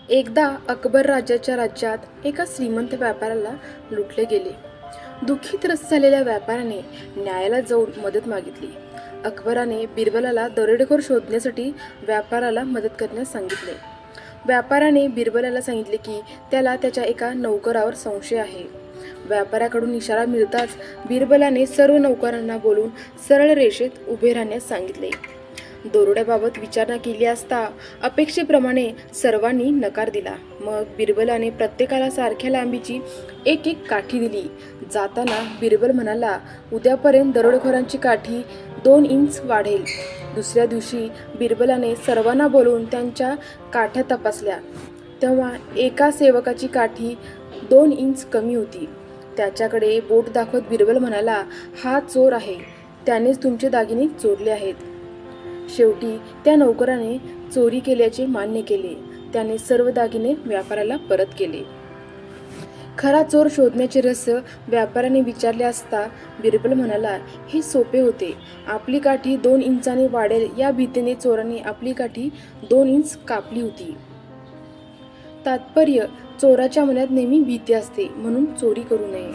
एकदा अकबर राजाच्या राज्यात एका श्रीमंत व्यापाऱ्याला लुटले गेले। दुःखी त्रस्त झालेल्या व्यापाऱ्याने न्यायाला जाऊन मदत मागितली। अकबराने बिरबलाला दरोडेखोर शोधण्यासाठी व्यापाऱ्याला मदत करण्यास सांगितले। व्यापाऱ्याने बिरबलाला सांगितले की त्याला त्याच्या एका नौकरावर संशय आहे। व्यापाऱ्याकडून इशारा मिळताच बिरबलाने सर्व नौकरांना बोलून सरळ रेषेत उभे राहण्यास सांगितले। दरोड्याबाबत विचारणा केली असता अपेक्षेप्रमाणे सर्वांनी नकार दिला। मग बिरबलाने प्रत्येकाला सारख्या लांबीची एक एक काठी दिली। जाताना बिरबल म्हणाला, उद्यापर्यंत दरोडेखोरांची काठी 2 इंच वाढेल। दुसऱ्या दिवशी बिरबलाने सर्वांना बोलवून त्यांच्या काठ्या तपासल्या, तेव्हा एका सेवकाची काठी 2 इंच कमी होती। त्याच्याकडे बोट दाखवत बिरबल म्हणाला, हा चोर आहे, त्यानेच तुमचे दागिने चोरले आहेत। शेवटी त्या नौकराने चोरी केल्याचे मान्य केले। त्याने सर्व दागिने व्यापाऱ्याला परत केले। खरा चोर शोधण्याचे रहस्य व्यापाऱ्याने विचारले असता बिरबल म्हणाला, हे सोपे होते। आपली काठी 2 इंचाने वाढेल या भीतीने चोराने आपली काठी 2 इंच कापली होती। तात्पर्य: चोराच्या मनात नेहमी भीती असते, म्हणून चोरी करू नये।